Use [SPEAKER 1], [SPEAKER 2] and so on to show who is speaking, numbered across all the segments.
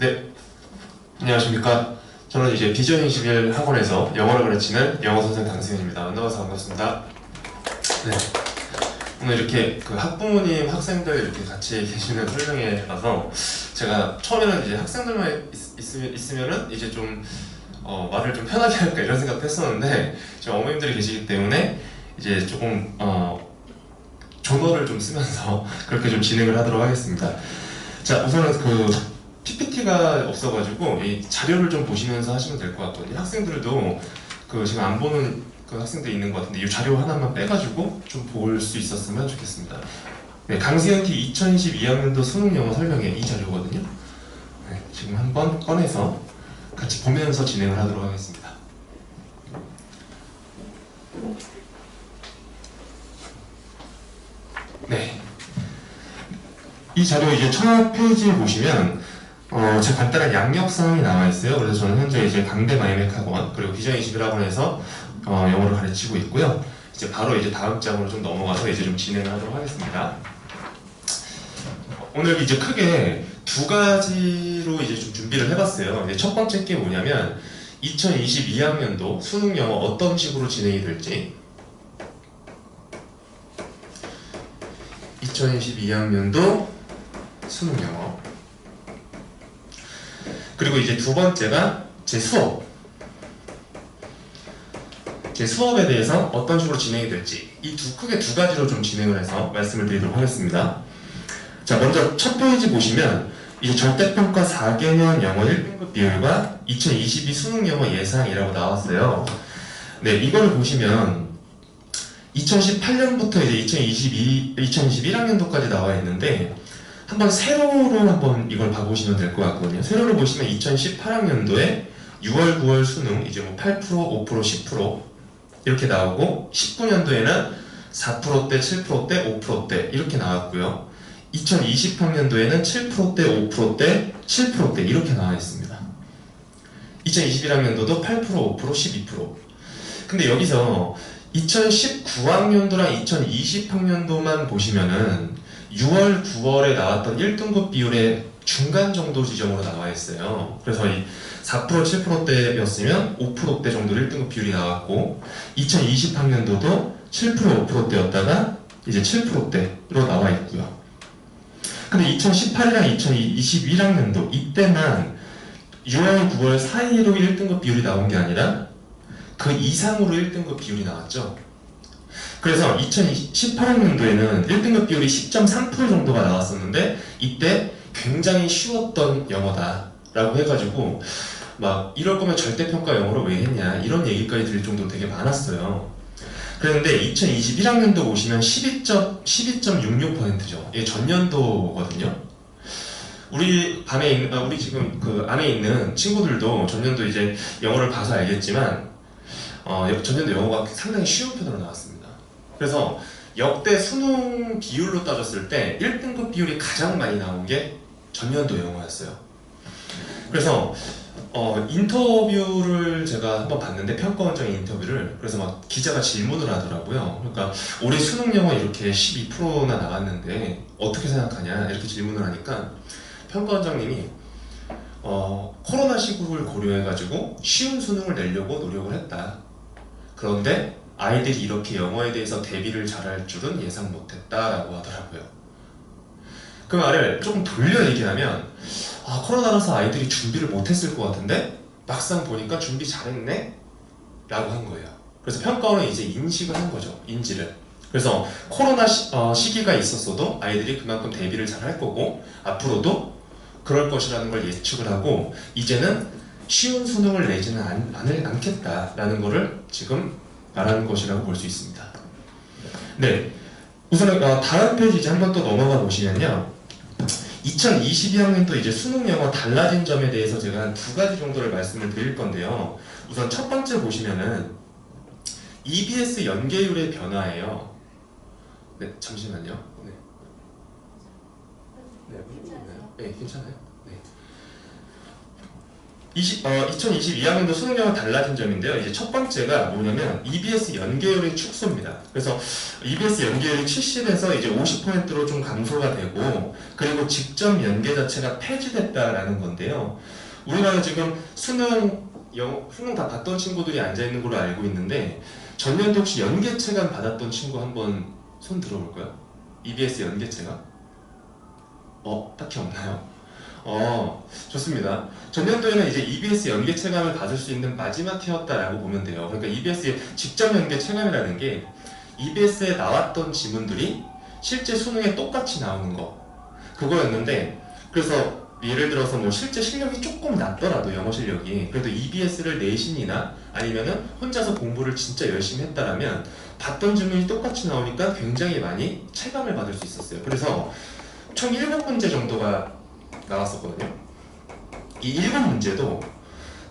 [SPEAKER 1] 네, 안녕하십니까. 저는 이제 비전 21 학원에서 영어를 가르치는 영어 선생 강승현입니다. 만나서 반갑습니다. 네, 오늘 이렇게 그 학부모님, 학생들 이렇게 같이 계시는 설명회 라서 제가 처음에는 이제 학생들만 있으면은 이제 좀 말을 좀 편하게 할까 이런 생각도 했었는데 지금 어머님들이 계시기 때문에 이제 조금 존어를 좀 쓰면서 그렇게 좀 진행을 하도록 하겠습니다. 자, 우선은 그 PPT가 없어가지고 이 자료를 좀 보시면서 하시면 될 것 같거든요. 학생들도 그 지금 안 보는 그 학생들이 있는 것 같은데 이 자료 하나만 빼가지고 좀 볼 수 있었으면 좋겠습니다. 네, 강세현 T 2022학년도 수능 영어 설명회 이 자료거든요. 네, 지금 한번 꺼내서 같이 보면서 진행을 하도록 하겠습니다. 네, 이 자료 이제 첫 페이지에 보시면 제 간단한 양력사항이 나와 있어요. 그래서 저는 현재 이제 강대 마이맥 학원 그리고 비전 21학원에서 영어를 가르치고 있고요. 이제 바로 이제 다음 장으로 좀 넘어가서 이제 좀 진행을 하도록 하겠습니다. 오늘 이제 크게 두 가지로 이제 좀 준비를 해봤어요. 이제 첫 번째 게 뭐냐면 2022학년도 수능 영어 어떤 식으로 진행이 될지 2022학년도 수능 영어 그리고 이제 두 번째가 제 수업에 대해서 어떤 식으로 진행이 될지 이 크게 두 가지로 좀 진행을 해서 말씀을 드리도록 하겠습니다. 자, 먼저 첫 페이지 보시면 이제 절대평가 4개년 영어 1등급 비율과 2022 수능 영어 예상이라고 나왔어요. 네, 이걸 보시면 2018년부터 이제 2021학년도까지 나와 있는데 한번 세로로 한번 이걸 봐보시면 될 것 같거든요. 세로로 보시면 2018학년도에 6월, 9월 수능 이제 뭐 8%, 5%, 10% 이렇게 나오고 19년도에는 4%대, 7%대, 5%대 이렇게 나왔고요. 2020학년도에는 7%대, 5%대, 7%대 이렇게 나와 있습니다. 2021학년도도 8%, 5%, 12%. 근데 여기서 2019학년도랑 2020학년도만 보시면은 6월, 9월에 나왔던 1등급 비율의 중간 정도 지점으로 나와 있어요. 그래서 이 4%, 7%대였으면 5%대 정도 1등급 비율이 나왔고 2020학년도도 7%, 5%대였다가 이제 7%대로 나와 있고요. 근데 2018이랑 2021학년도 이때만 6월, 9월 사이로 1등급 비율이 나온 게 아니라 그 이상으로 1등급 비율이 나왔죠. 그래서 2018학년도에는 1등급 비율이 10.3% 정도가 나왔었는데 이때 굉장히 쉬웠던 영어다 라고 해가지고 막 이럴 거면 절대평가 영어를 왜 했냐 이런 얘기까지 들릴 정도로 되게 많았어요. 그런데 2021학년도 보시면 12.66%죠. 이게 전년도거든요. 우리 지금 그 안에 있는 친구들도 전년도 이제 영어를 봐서 알겠지만 전년도 영어가 상당히 쉬운 편으로 나왔습니다. 그래서 역대 수능 비율로 따졌을 때 1등급 비율이 가장 많이 나온 게 전년도 영어였어요. 그래서 인터뷰를 제가 한번 봤는데 평가원장의 인터뷰를 그래서 막 기자가 질문을 하더라고요. 그러니까 올해 수능 영어 이렇게 12%나 나왔는데 어떻게 생각하냐 이렇게 질문을 하니까 평가원장님이 코로나 시국을 고려해가지고 쉬운 수능을 내려고 노력을 했다. 그런데 아이들이 이렇게 영어에 대해서 대비를 잘할 줄은 예상 못했다라고 하더라고요. 그 말을 조금 돌려 얘기하면 코로나라서 아이들이 준비를 못했을 것 같은데 막상 보니까 준비 잘했네? 라고 한 거예요. 그래서 평가원은 이제 인식을 한 거죠. 인지를. 그래서 코로나 시기가 있었어도 아이들이 그만큼 대비를 잘할 거고 앞으로도 그럴 것이라는 걸 예측을 하고 이제는 쉬운 수능을 내지는 않겠다라는 거를 지금 말하는 것이라고 볼 수 있습니다. 네, 우선 다음 페이지 이제 한번 또 넘어가 보시면요. 2022학년도 이제 수능 영어 달라진 점에 대해서 제가 한 두 가지 정도를 말씀을 드릴 건데요. 우선 첫 번째 보시면은 EBS 연계율의 변화예요. 네, 잠시만요. 네. 네, 괜찮아요? 네, 괜찮아요. 네. 2022학년도 수능령은 달라진 점인데요. 이제 첫 번째가 뭐냐면 EBS 연계율의 축소입니다. 그래서 EBS 연계율이 70에서 이제 50%로 좀 감소가 되고, 그리고 직접 연계 자체가 폐지됐다라는 건데요. 우리나라 지금 수능 다 봤던 친구들이 앉아 있는 걸로 알고 있는데, 전년도 혹시 연계 체감 받았던 친구 한번 손 들어볼까요? EBS 연계 체감? 딱히 없나요? 좋습니다. 전년도에는 이제 EBS 연계 체감을 받을 수 있는 마지막 해였다라고 보면 돼요. 그러니까 EBS의 직접 연계 체감이라는 게 EBS에 나왔던 지문들이 실제 수능에 똑같이 나오는 거, 그거였는데, 그래서 예를 들어서 뭐 실제 실력이 조금 낮더라도 영어 실력이 그래도 EBS를 내신이나 아니면은 혼자서 공부를 진짜 열심히 했다라면 봤던 지문이 똑같이 나오니까 굉장히 많이 체감을 받을 수 있었어요. 그래서 총 7문제 정도가 나왔었거든요. 이 7문제도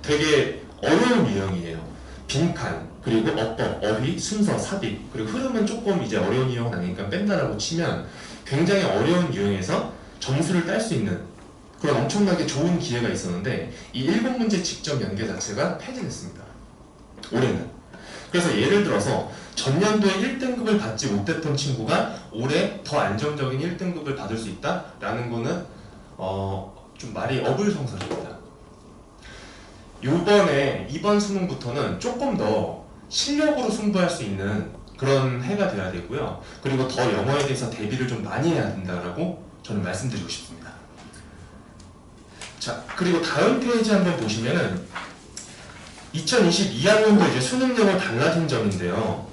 [SPEAKER 1] 되게 어려운 유형이에요. 빈칸, 그리고 어법, 어휘, 순서, 삽입, 그리고 흐름은 조금 이제 어려운 유형은 아니니까 뺀다라고 치면 굉장히 어려운 유형에서 점수를 딸 수 있는 그런 엄청나게 좋은 기회가 있었는데, 이 7문제 직접 연계 자체가 폐지됐습니다. 올해는. 그래서 예를 들어서 전년도에 1등급을 받지 못했던 친구가 올해 더 안정적인 1등급을 받을 수 있다라는 거는 좀 말이 어불성설입니다. 이번 수능부터는 조금 더 실력으로 승부할 수 있는 그런 해가 돼야 되고요. 그리고 더 영어에 대해서 대비를 좀 많이 해야 된다라고 저는 말씀드리고 싶습니다. 자, 그리고 다음 페이지 한번 보시면은 2022학년도 이제 수능 영어 달라진 점인데요.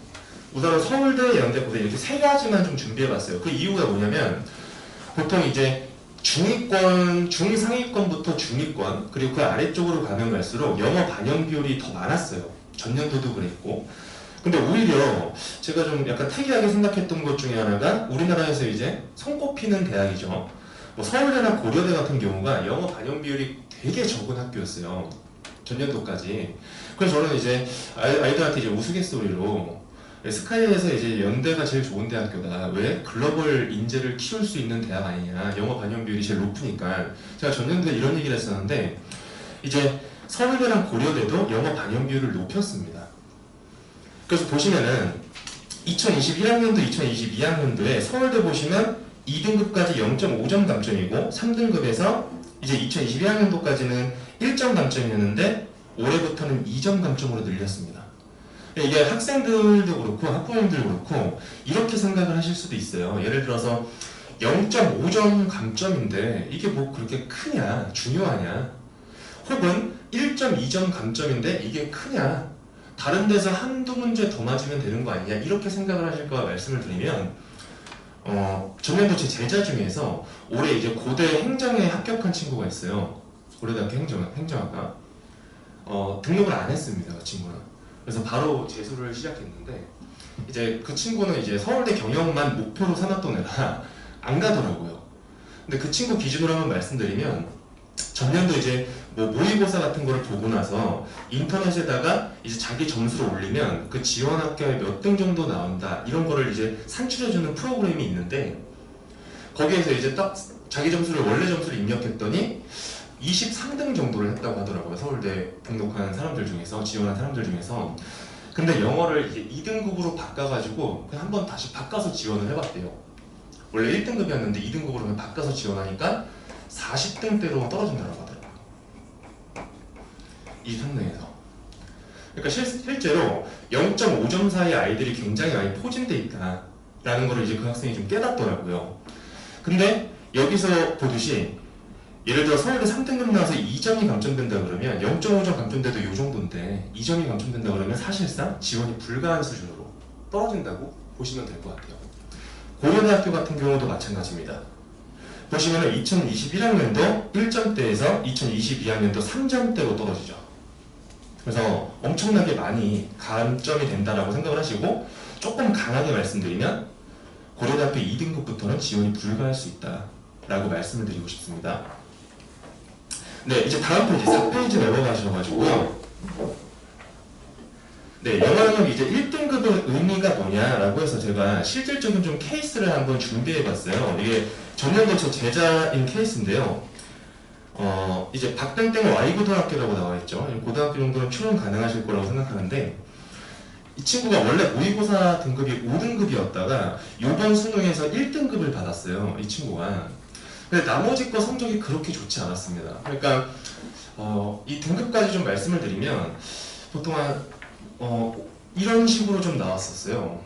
[SPEAKER 1] 우선 서울대, 연대, 고대 이렇게 세 가지만 좀 준비해봤어요. 그 이유가 뭐냐면 보통 이제 중위권, 중상위권부터 중위권, 그리고 그 아래쪽으로 가면 갈수록 영어 반영 비율이 더 많았어요. 전년도도 그랬고. 근데 오히려 제가 좀 약간 특이하게 생각했던 것 중에 하나가 우리나라에서 이제 손꼽히는 대학이죠. 뭐 서울대나 고려대 같은 경우가 영어 반영 비율이 되게 적은 학교였어요. 전년도까지. 그래서 저는 이제 아이들한테 이제 우스갯소리로 스카이에서 이제 연대가 제일 좋은 대학교다. 왜? 글로벌 인재를 키울 수 있는 대학 아니냐. 영어 반영 비율이 제일 높으니까. 제가 전년도에 이런 얘기를 했었는데, 이제 서울대랑 고려대도 영어 반영 비율을 높였습니다. 그래서 보시면은 2021학년도, 2022학년도에 서울대 보시면 2등급까지 0.5점 감점이고 3등급에서 이제 2022학년도까지는 1점 감점이었는데 올해부터는 2점 감점으로 늘렸습니다. 이게 학생들도 그렇고 학부모님들도 그렇고 이렇게 생각을 하실 수도 있어요. 예를 들어서 0.5점 감점인데 이게 뭐 그렇게 크냐, 중요하냐, 혹은 1.2점 감점인데 이게 크냐, 다른 데서 한두 문제 더 맞으면 되는 거 아니냐, 이렇게 생각을 하실까 말씀을 드리면, 전년도 제 제자 중에서 올해 이제 고대 행정에 합격한 친구가 있어요. 고려대학교 행정학과. 등록을 안 했습니다, 그 친구는. 그래서 바로 재수를 시작했는데, 이제 그 친구는 이제 서울대 경영만 목표로 삼았던 애라 안 가더라고요. 근데 그 친구 기준으로 한번 말씀드리면, 전년도 이제 뭐 모의고사 같은 거를 보고 나서 인터넷에다가 이제 자기 점수를 올리면 그 지원 학교에 몇 등 정도 나온다, 이런 거를 이제 산출해주는 프로그램이 있는데, 거기에서 이제 딱 자기 점수를, 원래 점수를 입력했더니 23등 정도를 했다고 하더라고요. 서울대 등록한 사람들 중에서, 지원한 사람들 중에서. 근데 영어를 이제 2등급으로 바꿔가지고 그냥 한번 다시 바꿔서 지원을 해봤대요. 원래 1등급이었는데 2등급으로 그냥 바꿔서 지원하니까 40등대로 떨어진다고 하더라고요. 23등에서. 그러니까 실제로 0.5점 사이의 아이들이 굉장히 많이 포진돼 있다라는 거를 이제 그 학생이 좀 깨닫더라고요. 근데 여기서 보듯이 예를 들어 서울대 3등급 나와서 2점이 감점된다 그러면 0.5점 감점돼도 이 정도인데 2점이 감점된다 그러면 사실상 지원이 불가한 수준으로 떨어진다고 보시면 될 것 같아요. 고려대학교 같은 경우도 마찬가지입니다. 보시면 2021학년도 1점대에서 2022학년도 3점대로 떨어지죠. 그래서 엄청나게 많이 감점이 된다라고 생각을 하시고, 조금 강하게 말씀드리면 고려대학교 2등급부터는 지원이 불가할 수 있다라고 말씀을 드리고 싶습니다. 네, 이제 다음 페이지 4페이지 넘어가셔가지고요. 네, 영어력 이제 1등급의 의미가 뭐냐라고 해서 제가 실질적인 좀 케이스를 한번 준비해봤어요. 이게 전년도 저 제자인 케이스인데요. 이제 박땡땡 Y고등학교라고 나와 있죠. 고등학교 정도는 출연 가능하실 거라고 생각하는데, 이 친구가 원래 모의고사 등급이 5등급이었다가 요번 수능에서 1등급을 받았어요. 이 친구가. 근데 나머지 거 성적이 그렇게 좋지 않았습니다. 그러니까 이 등급까지 좀 말씀을 드리면 보통 이런 식으로 좀 나왔었어요.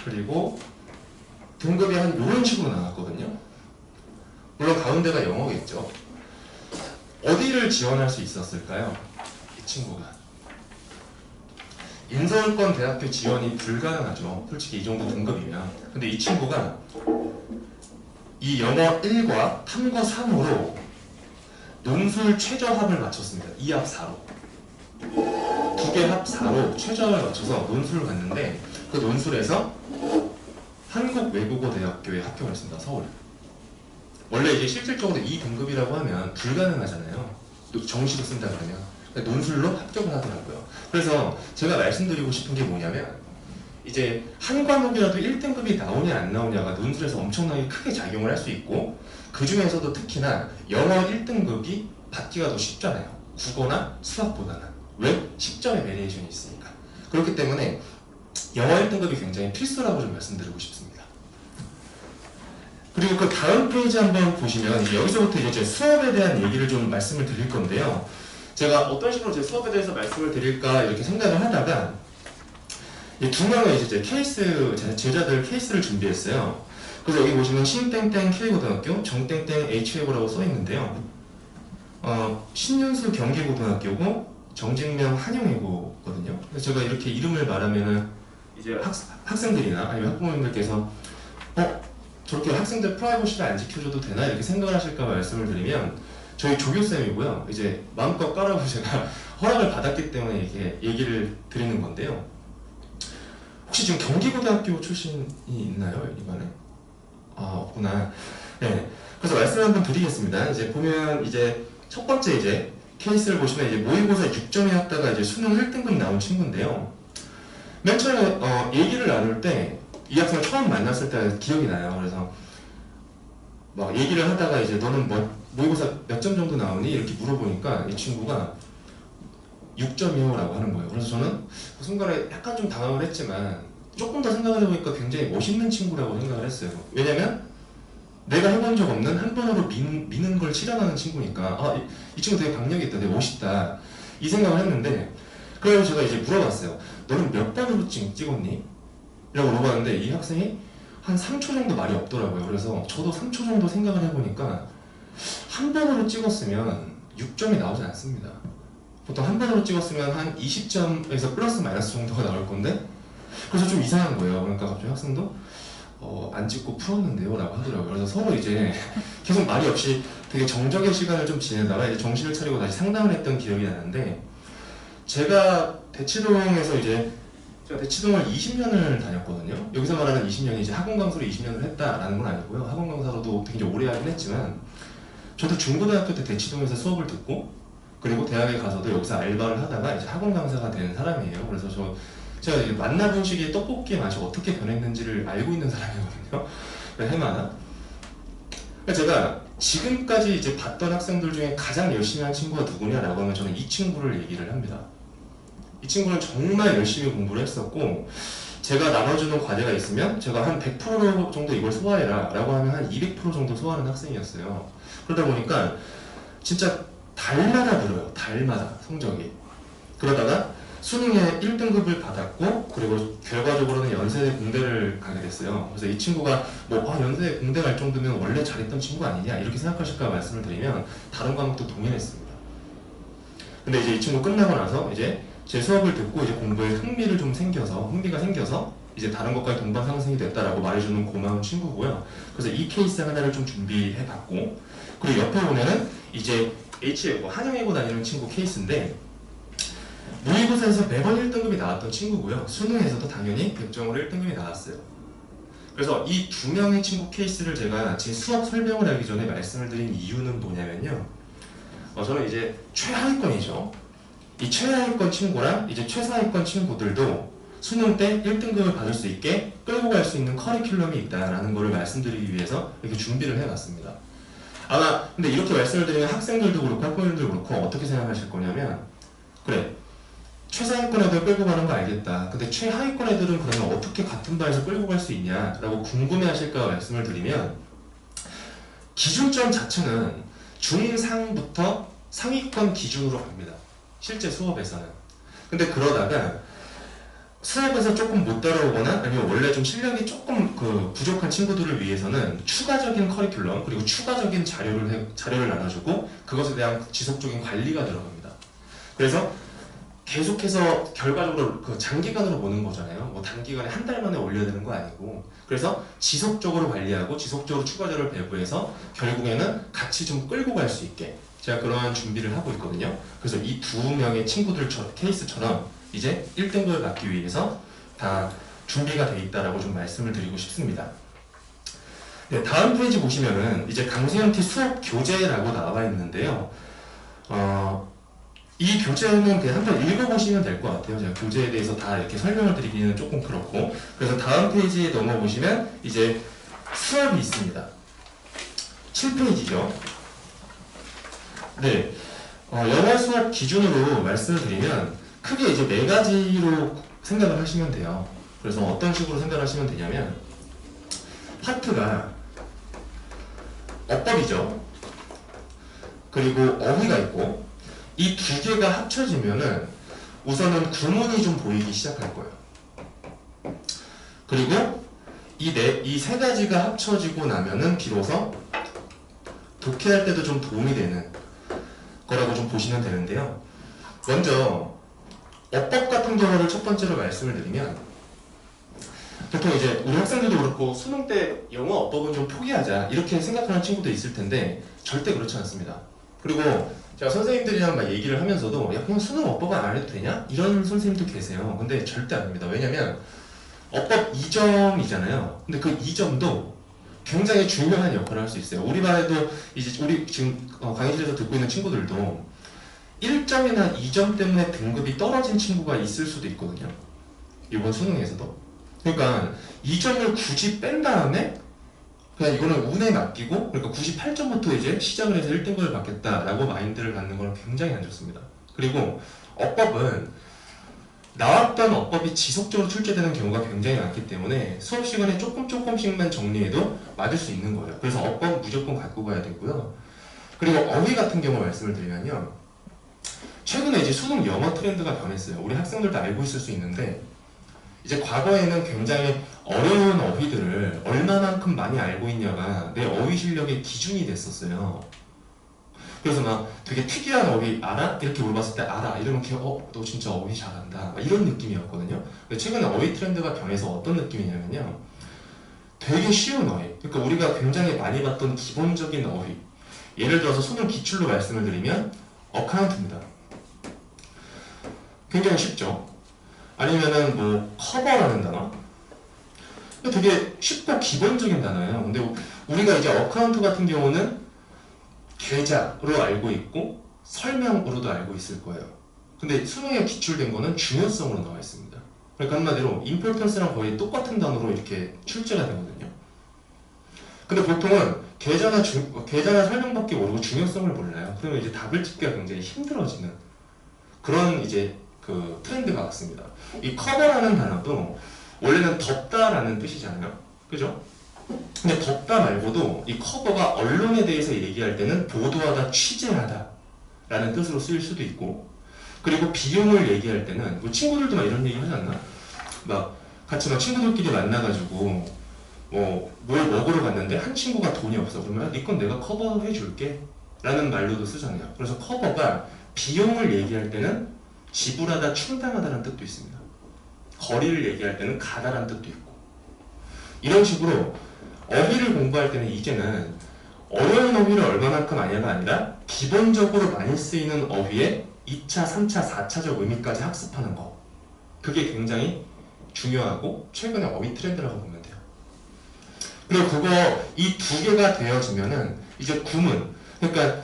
[SPEAKER 1] 그리고 등급이 한 이런 식으로 나왔거든요. 물론 가운데가 영어겠죠. 어디를 지원할 수 있었을까요? 이 친구가. 인서울권 대학교 지원이 불가능하죠. 솔직히 이 정도 등급이면. 근데 이 친구가 이 영어 1과 탐구 3으로 논술 최저합을 맞췄습니다. 2합 4로. 두 개 합 4로 최저합을 맞춰서 논술을 갔는데, 그 논술에서 한국외국어대학교에 합격을 했습니다. 서울. 원래 이게 실질적으로 이 등급이라고 하면 불가능하잖아요. 정시로 쓴다 그러면. 논술로 합격을 하더라고요. 그래서 제가 말씀드리고 싶은 게 뭐냐면, 이제 한 과목이라도 1등급이 나오냐 안 나오냐가 논술에서 엄청나게 크게 작용을 할 수 있고, 그 중에서도 특히나 영어 1등급이 받기가 더 쉽잖아요. 국어나 수학보다는. 왜? 10점의 베리에이션이 있으니까. 그렇기 때문에 영어 1등급이 굉장히 필수라고 좀 말씀드리고 싶습니다. 그리고 그 다음 페이지 한번 보시면, 이제 여기서부터 이제 제 수업에 대한 얘기를 좀 말씀을 드릴 건데요. 제가 어떤 식으로 제 수업에 대해서 말씀을 드릴까 이렇게 생각을 하다가, 두 명의 이제 케이스, 제자들 케이스를 준비했어요. 그래서 여기 보시면 신땡땡 K고등학교, 정땡땡 H외고라고 써 있는데요. 신윤수 경기고등학교고, 정직명 한영외고거든요. 그래서 제가 이렇게 이름을 말하면은 이제 학생들이나 아니면 학부모님들께서 저렇게 학생들 프라이버시를 안 지켜줘도 되나 이렇게 생각을 하실까 말씀을 드리면, 저희 조교쌤이고요. 이제 마음껏 까라고 제가 허락을 받았기 때문에 이렇게 얘기를 드리는 건데요. 혹시 지금 경기고등학교 출신이 있나요? 이번에? 없구나. 네. 그래서 말씀을 한번 드리겠습니다. 이제 보면 이제 첫 번째 이제 케이스를 보시면 이제 모의고사 6점이었다가 이제 수능 1등급 나온 친구인데요. 맨 처음에 얘기를 나눌 때 이 학생을 처음 만났을 때 기억이 나요. 그래서 막 얘기를 하다가 이제 너는 모의고사 몇 점 정도 나오니? 이렇게 물어보니까 이 친구가 6점이요 라고 하는 거예요. 그래서 저는 그 순간에 약간 좀 당황을 했지만 조금 더 생각을 해보니까 굉장히 멋있는 친구라고 생각을 했어요. 왜냐면 내가 해본 적 없는 한 번으로 미는 걸 실현하는 친구니까 이 친구 되게 박력이 있다, 되게 멋있다 이 생각을 했는데, 그래서 제가 이제 물어봤어요. 너는 몇 번으로 찍었니? 라고 물어봤는데 이 학생이 한 3초 정도 말이 없더라고요. 그래서 저도 3초 정도 생각을 해보니까 한 번으로 찍었으면 6점이 나오지 않습니다. 보통 한 번으로 찍었으면 한 20점에서 플러스 마이너스 정도가 나올 건데, 그래서 좀 이상한 거예요. 그러니까 갑자기 학생도 안 찍고 풀었는데요 라고 하더라고요. 그래서 서로 이제 계속 말이 없이 되게 정적의 시간을 좀 지내다가 이제 정신을 차리고 다시 상담을 했던 기억이 나는데, 제가 대치동을 20년을 다녔거든요. 여기서 말하는 20년이 이제 학원 강사로 20년을 했다라는 건 아니고요. 학원 강사로도 굉장히 오래 하긴 했지만, 저도 중고등학교 때 대치동에서 수업을 듣고, 그리고 대학에 가서도 여기서 알바를 하다가 이제 학원 강사가 된 사람이에요. 그래서 제가 이제 만나본 시기에 떡볶이의 맛이 어떻게 변했는지를 알고 있는 사람이거든요. 해마다. 제가 지금까지 이제 봤던 학생들 중에 가장 열심히 한 친구가 누구냐라고 하면 저는 이 친구를 얘기를 합니다. 이 친구는 정말 열심히 공부를 했었고, 제가 나눠주는 과제가 있으면 제가 한 100% 정도 이걸 소화해라 라고 하면 한 200% 정도 소화하는 학생이었어요. 그러다 보니까 진짜 달마다 늘어요. 달마다 성적이. 그러다가 수능에 1등급을 받았고, 그리고 결과적으로는 연세대 공대를 가게 됐어요. 그래서 이 친구가 연세대 공대 갈 정도면 원래 잘했던 친구 아니냐 이렇게 생각하실까 말씀을 드리면, 다른 과목도 동일했습니다. 근데 이제 이 친구 끝나고 나서 이제 제 수업을 듣고 이제 공부에 흥미가 생겨서 이제 다른 것까지 동반 상승이 됐다라고 말해주는 고마운 친구고요. 그래서 이 케이스 하나를 좀 준비해봤고, 그리고 옆에 보면은 이제 H외고, 한영외고 다니는 친구 케이스인데, 모의고사에서 매번 1등급이 나왔던 친구고요. 수능에서도 당연히 100점으로 1등급이 나왔어요. 그래서 이 두 명의 친구 케이스를 제가 제 수업 설명을 하기 전에 말씀을 드린 이유는 뭐냐면요. 저는 이제 최하위권이죠. 이 최하위권 친구랑 이제 최상위권 친구들도 수능 때 1등급을 받을 수 있게 끌고 갈 수 있는 커리큘럼이 있다는 것을 말씀드리기 위해서 이렇게 준비를 해봤습니다. 아마 근데 이렇게 말씀을 드리면 학생들도 그렇고 학부모님들도 그렇고 어떻게 생각하실 거냐면 그래 최상위권 애들 끌고 가는 거 알겠다. 근데 최하위권 애들은 그러면 어떻게 같은 반에서 끌고 갈 수 있냐라고 궁금해하실까 말씀을 드리면 기준점 자체는 중상부터 상위권 기준으로 갑니다. 실제 수업에서는. 근데 그러다가 수업에서 조금 못 따라오거나 아니면 원래 좀 실력이 조금 부족한 친구들을 위해서는 추가적인 커리큘럼 그리고 추가적인 자료를 나눠주고 그것에 대한 지속적인 관리가 들어갑니다. 그래서 계속해서 결과적으로 장기간으로 보는 거잖아요. 뭐 단기간에 한 달 만에 올려야 되는 거 아니고 그래서 지속적으로 관리하고 지속적으로 추가 자료를 배부해서 결국에는 같이 좀 끌고 갈 수 있게 제가 그러한 준비를 하고 있거든요. 그래서 이 두 명의 친구들 케이스처럼 이제 1등급을 받기 위해서 다 준비가 돼 있다라고 좀 말씀을 드리고 싶습니다. 네, 다음 페이지 보시면은 이제 강세형티 수업 교재라고 나와 있는데요. 이 교재는 그냥 한번 읽어보시면 될 것 같아요. 제가 교재에 대해서 다 이렇게 설명을 드리기는 조금 그렇고 그래서 다음 페이지에 넘어보시면 이제 수업이 있습니다. 7페이지죠. 네, 영어 수업 기준으로 말씀을 드리면 크게 이제 4가지로 생각을 하시면 돼요. 그래서 어떤 식으로 생각하시면 되냐면 파트가 어법이죠. 그리고 어휘가 있고 이 두 개가 합쳐지면은 우선은 구문이 좀 보이기 시작할 거예요. 그리고 이 세 가지가 합쳐지고 나면은 비로소 독해할 때도 좀 도움이 되는 거라고 좀 보시면 되는데요. 먼저 어법 같은 경우를 첫 번째로 말씀을 드리면 보통 이제 우리 학생들도 그렇고 수능 때 영어 어법은 좀 포기하자 이렇게 생각하는 친구도 있을 텐데 절대 그렇지 않습니다. 그리고 제가 선생님들이랑 막 얘기를 하면서도 야 그냥 수능 어법은 안 해도 되냐? 이런 선생님도 계세요. 근데 절대 아닙니다. 왜냐면 어법 2점이잖아요. 근데 그 2점도 굉장히 중요한 역할을 할 수 있어요. 우리 반에도 이제 우리 지금 강의실에서 듣고 있는 친구들도 1점이나 2점 때문에 등급이 떨어진 친구가 있을 수도 있거든요. 이번 수능에서도. 그러니까 2점을 굳이 뺀 다음에 그냥 이거는 운에 맡기고 그러니까 98점부터 이제 시작을 해서 1등급을 받겠다라고 마인드를 갖는 건 굉장히 안 좋습니다. 그리고 어법은 나왔던 어법이 지속적으로 출제되는 경우가 굉장히 많기 때문에 수업 시간에 조금씩만 정리해도 맞을 수 있는 거예요. 그래서 어법 무조건 갖고 가야 되고요. 그리고 어휘 같은 경우 말씀을 드리면요. 최근에 이제 수능 영어 트렌드가 변했어요. 우리 학생들도 알고 있을 수 있는데 이제 과거에는 굉장히 어려운 어휘들을 얼마만큼 많이 알고 있냐가 내 어휘 실력의 기준이 됐었어요. 그래서 막 되게 특이한 어휘 알아? 이렇게 물어봤을 때 알아. 이러면 너 진짜 어휘 잘한다. 막 이런 느낌이었거든요. 근데 최근에 어휘 트렌드가 변해서 어떤 느낌이냐면요. 되게 쉬운 어휘. 그러니까 우리가 굉장히 많이 봤던 기본적인 어휘. 예를 들어서 수능 기출로 말씀을 드리면 어카운트입니다. 굉장히 쉽죠. 아니면은 뭐 커버라는 단어. 되게 쉽고 기본적인 단어예요. 근데 우리가 이제 어카운트 같은 경우는 계좌로 알고 있고 설명으로도 알고 있을 거예요. 근데 수능에 기출된 거는 중요성으로 나와 있습니다. 그러니까 한마디로 임포턴스랑 거의 똑같은 단어로 이렇게 출제가 되거든요. 근데 보통은 계좌나 설명밖에 모르고 중요성을 몰라요. 그러면 이제 답을 찍기가 굉장히 힘들어지는 그런 이제 그 트렌드가 왔습니다. 이 커버라는 단어도 원래는 덮다라는 뜻이잖아요. 그죠? 근데 덮다 말고도 이 커버가 언론에 대해서 얘기할 때는 보도하다, 취재하다 라는 뜻으로 쓰일 수도 있고 그리고 비용을 얘기할 때는 뭐 친구들도 막 이런 얘기 하지 않나? 막 같이 막 친구들끼리 만나가지고 뭐 뭘 먹으러 갔는데 한 친구가 돈이 없어. 그러면 네 건 내가 커버해 줄게 라는 말로도 쓰잖아요. 그래서 커버가 비용을 얘기할 때는 지불하다, 충당하다는 뜻도 있습니다. 거리를 얘기할 때는 가다라는 뜻도 있고 이런 식으로 어휘를 공부할 때는 이제는 어려운 어휘를 얼마만큼 아냐가 아니라 기본적으로 많이 쓰이는 어휘의 2차, 3차, 4차적 의미까지 학습하는 거 그게 굉장히 중요하고 최근에 어휘 트렌드라고 보면 돼요. 그리고 이 두 개가 되어지면은 이제 구문 그러니까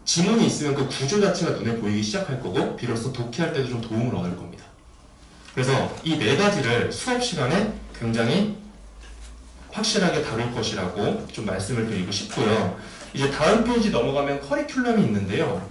[SPEAKER 1] 지문이 있으면 그 구조 자체가 눈에 보이기 시작할 거고 비로소 독해할 때도 좀 도움을 얻을 겁니다. 그래서 이 4가지를 수업 시간에 굉장히 확실하게 다룰 것이라고 좀 말씀을 드리고 싶고요. 이제 다음 페이지 넘어가면 커리큘럼이 있는데요.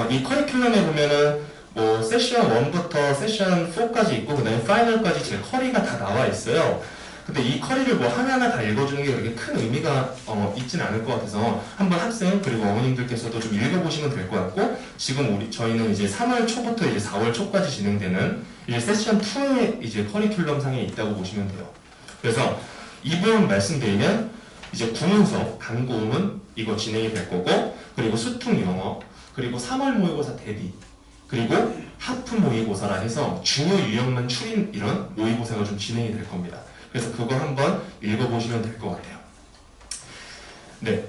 [SPEAKER 1] 이 커리큘럼에 보면은 뭐 세션 1부터 세션 4까지 있고 그 다음에 파이널까지 제 커리가 다 나와 있어요. 근데 이 커리를 뭐 하나하나 다 읽어주는 게 그렇게 큰 의미가 있진 않을 것 같아서 한번 학생 그리고 어머님들께서도 좀 읽어보시면 될 것 같고, 지금 저희는 이제 3월 초부터 이제 4월 초까지 진행되는 이제 세션 2의 이제 커리큘럼 상에 있다고 보시면 돼요. 그래서 이 부분 말씀드리면 이제 구문서, 단고문 이거 진행이 될 거고, 그리고 수특 영어, 그리고 3월 모의고사 대비, 그리고 하프 모의고사라 해서 중요 유형만 추린 이런 모의고사가 좀 진행이 될 겁니다. 그래서 그거 한번 읽어보시면 될 것 같아요. 네,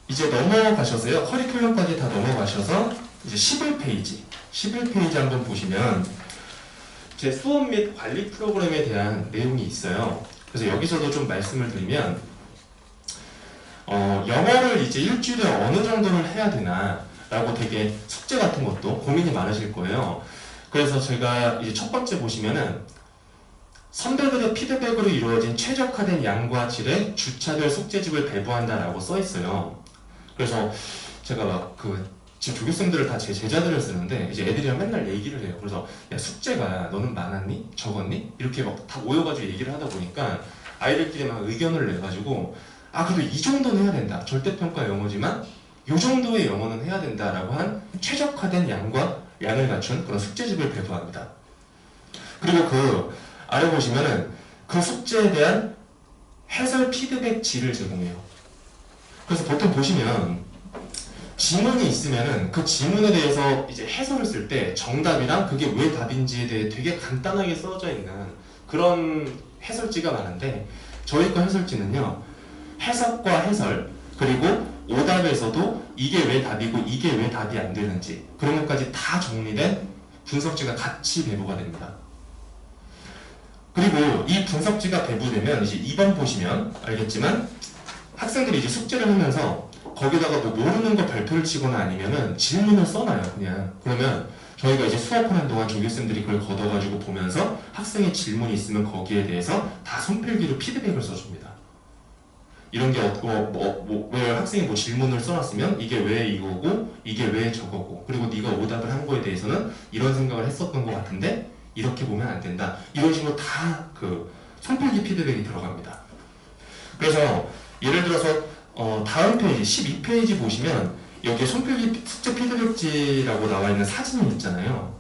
[SPEAKER 1] 이제 넘어가셔서요. 커리큘럼까지 다 넘어가셔서 이제 11페이지 한번 보시면 제 수업 및 관리 프로그램에 대한 내용이 있어요. 그래서 여기서도 좀 말씀을 드리면 영어를 이제 일주일에 어느 정도를 해야 되나 라고 되게 숙제 같은 것도 고민이 많으실 거예요. 그래서 제가 이제 첫 번째 보시면은 선배들의 피드백으로 이루어진 최적화된 양과 질의 주차별 숙제집을 배부한다라고 써 있어요. 그래서 제가 막 지금 조교생들을 다 제 제자들을 쓰는데 이제 애들이랑 맨날 얘기를 해요. 그래서 야, 숙제가 너는 많았니? 적었니? 이렇게 막 다 모여가지고 얘기를 하다 보니까 아이들끼리 막 의견을 내가지고 그래도 이 정도는 해야 된다. 절대평가 영어지만 이 정도의 영어는 해야 된다라고 한 최적화된 양을 갖춘 그런 숙제집을 배부합니다. 그리고 아래 보시면은 그 숙제에 대한 해설 피드백지를 제공해요. 그래서 보통 보시면 지문이 있으면은 그 지문에 대해서 이제 해설을 쓸 때 정답이랑 그게 왜 답인지에 대해 되게 간단하게 써져 있는 그런 해설지가 많은데, 저희 거 해설지는요, 해석과 해설, 그리고 오답에서도 이게 왜 답이고 이게 왜 답이 안 되는지 그런 것까지 다 정리된 분석지가 같이 배부가 됩니다. 그리고 이 분석지가 배부되면 이제 2번 보시면 알겠지만 학생들이 이제 숙제를 하면서 거기다가 뭐 모르는 거 발표를 치거나 아니면은 질문을 써놔요, 그냥. 그러면 저희가 이제 수업하는 동안 조교쌤들이 그걸 걷어가지고 보면서 학생의 질문이 있으면 거기에 대해서 다 손필기로 피드백을 써줍니다. 이런 게 왜 학생이 뭐 질문을 써놨으면 이게 왜 이거고 이게 왜 저거고, 그리고 네가 오답을 한 거에 대해서는 이런 생각을 했었던 것 같은데 이렇게 보면 안 된다, 이런 식으로 다 손필기 피드백이 들어갑니다. 그래서 예를 들어서 다음 페이지 12페이지 보시면 여기에 손필기 숙제 피드백지라고 나와 있는 사진이 있잖아요.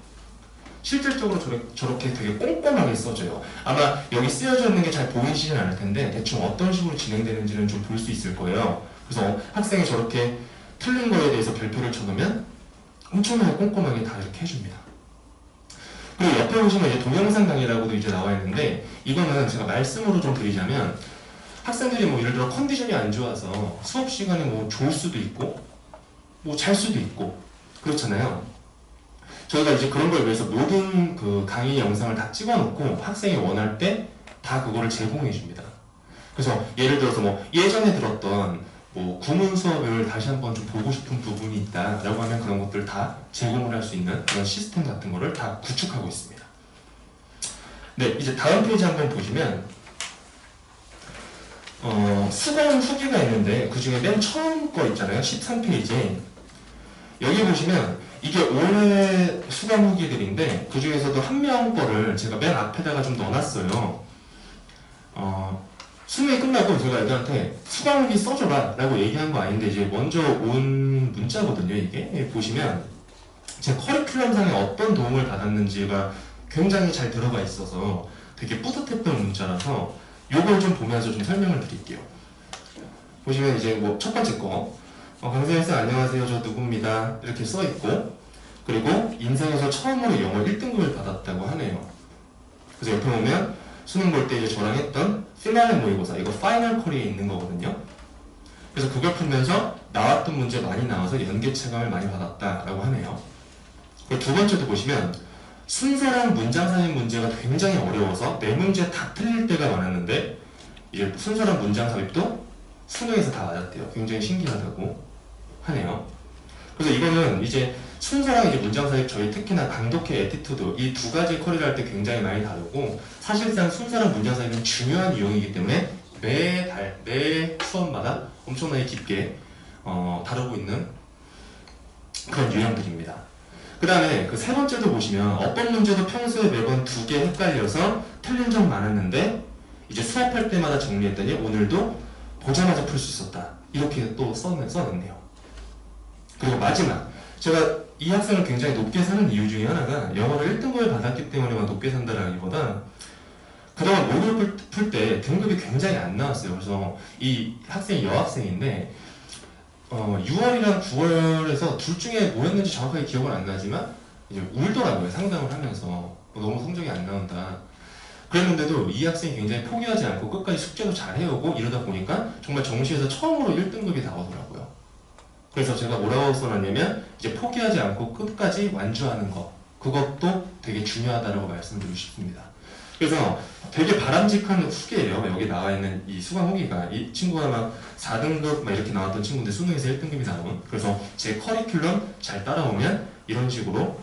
[SPEAKER 1] 실질적으로 저렇게 되게 꼼꼼하게 써져요. 아마 여기 쓰여져 있는 게 잘 보이시진 않을 텐데 대충 어떤 식으로 진행되는지는 좀 볼 수 있을 거예요. 그래서 학생이 저렇게 틀린 거에 대해서 별표를 쳐놓으면 엄청나게 꼼꼼하게 다 이렇게 해줍니다. 그리고 옆에 보시면 이제 동영상 강의라고도 이제 나와 있는데, 이거는 제가 말씀으로 좀 드리자면 학생들이 뭐 예를 들어 컨디션이 안 좋아서 수업 시간에 뭐 좋을 수도 있고 뭐 잘 수도 있고 그렇잖아요. 저희가 이제 그런 걸 위해서 모든 강의 영상을 다 찍어놓고 학생이 원할 때 다 그거를 제공해 줍니다. 그래서 예를 들어서 뭐 예전에 들었던 뭐 구문 수업을 다시 한번 좀 보고 싶은 부분이 있다라고 하면 그런 것들 다 제공을 할 수 있는 그런 시스템 같은 거를 다 구축하고 있습니다. 네, 이제 다음 페이지 한번 보시면 수강 후기가 있는데 그 중에 맨 처음 거 있잖아요. 13페이지. 여기 보시면 이게 올해 수강 후기들인데 그 중에서도 한 명 거를 제가 맨 앞에다가 좀 넣어놨어요. 수능이 끝나고 제가 애들한테 수강 후기 써줘라 라고 얘기한 거 아닌데 이제 먼저 온 문자거든요. 이게 보시면 제 커리큘럼상에 어떤 도움을 받았는지가 굉장히 잘 들어가 있어서 되게 뿌듯했던 문자라서 요걸 좀 보면서 좀 설명을 드릴게요. 보시면 이제 뭐 첫 번째 거 강세현쌤 안녕하세요, 저 누구입니다 이렇게 써있고, 그리고 인생에서 처음으로 영어 1등급을 받았다고 하네요. 그래서 옆에 보면 수능 볼 때 이제 저랑 했던 피날레 모의고사, 이거 파이널 커리에 있는 거거든요. 그래서 그걸 풀면서 나왔던 문제 많이 나와서 연계 체감을 많이 받았다라고 하네요. 그리고 두 번째도 보시면 순서랑 문장 삽입 문제가 굉장히 어려워서 네 문제 다 틀릴 때가 많았는데 이제 순서랑 문장 삽입도 수능에서 다 맞았대요. 굉장히 신기하다고 하네요. 그래서 이거는 이제 순서랑 이제 문장 사이 저희 특히나 강독해 애티튜드 이 두 가지 커리를 할 때 굉장히 많이 다루고 사실상 순서랑 문장 사이는 중요한 유형이기 때문에 매달 매 수업마다 엄청나게 깊게 다루고 있는 그런 유형들입니다. 그 다음에 그 세 번째도 보시면 어법 문제도 평소에 매번 두 개 헷갈려서 틀린 적 많았는데 이제 수업할 때마다 정리했더니 오늘도 보자마자 풀 수 있었다. 이렇게 또 써냈네요. 그리고 마지막 제가 이 학생을 굉장히 높게 사는 이유 중에 하나가 영어를 1등급을 받았기 때문에만 높게 산다라기보다 그동안 모의고사 풀 때 등급이 굉장히 안 나왔어요. 그래서 이 학생이 여학생인데 6월이랑 9월에서 둘 중에 뭐였는지 정확하게 기억은 안 나지만 이제 울더라고요. 상담을 하면서 너무 성적이 안 나온다. 그랬는데도 이 학생이 굉장히 포기하지 않고 끝까지 숙제도 잘 해오고 이러다 보니까 정말 정시에서 처음으로 1등급이 나오더라고요. 그래서 제가 뭐라고 써놨냐면 이제 포기하지 않고 끝까지 완주하는 것 그것도 되게 중요하다고 말씀드리고 싶습니다. 그래서 되게 바람직한 후기예요. 여기 나와 있는 이 수강 후기가 이 친구가 막 4등급 막 이렇게 나왔던 친구인데 수능에서 1등급이 나온 그래서 제 커리큘럼 잘 따라오면 이런 식으로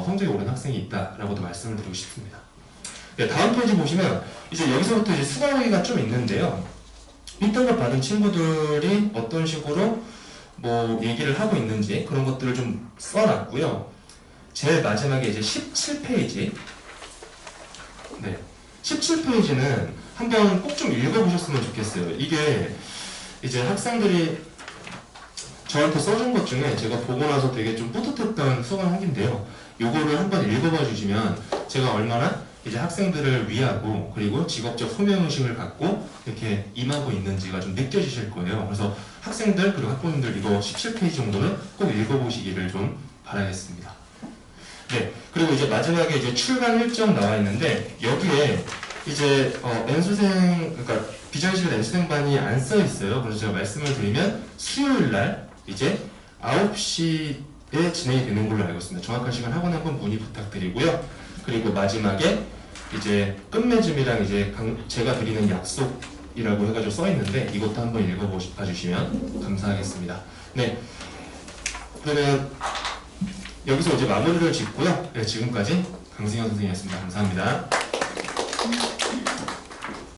[SPEAKER 1] 성적이 오른 학생이 있다라고도 말씀을 드리고 싶습니다. 네, 다음 페이지 보시면 이제 여기서부터 이제 수강 후기가 좀 있는데요. 1등급 받은 친구들이 어떤 식으로 뭐 얘기를 하고 있는지 그런 것들을 좀 써놨고요. 제일 마지막에 이제 17페이지. 네, 17페이지는 한번 꼭 좀 읽어보셨으면 좋겠어요. 이게 이제 학생들이 저한테 써준 것 중에 제가 보고 나서 되게 좀 뿌듯했던 수강 후기인데요. 요거를 한번 읽어봐 주시면 제가 얼마나 이제 학생들을 위하고 그리고 직업적 소명의식을 갖고 이렇게 임하고 있는지가 좀 느껴지실 거예요. 그래서 학생들 그리고 학부모님들 이거 17페이지 정도는 꼭 읽어보시기를 좀 바라겠습니다. 네, 그리고 이제 마지막에 이제 출간 일정 나와 있는데 여기에 이제 N수생 그러니까 비정시간 N수생반이 안 써 있어요. 그래서 제가 말씀을 드리면 수요일 날 이제 9시에 진행이 되는 걸로 알고 있습니다. 정확한 시간 학원에 한번 문의 부탁드리고요. 그리고 마지막에 이제 끝맺음이랑 이제 제가 드리는 약속이라고 해가지고 써 있는데 이것도 한번 읽어봐 주시면 감사하겠습니다. 네, 그러면 여기서 이제 마무리를 짓고요. 네, 지금까지 강승현 선생님이었습니다. 감사합니다.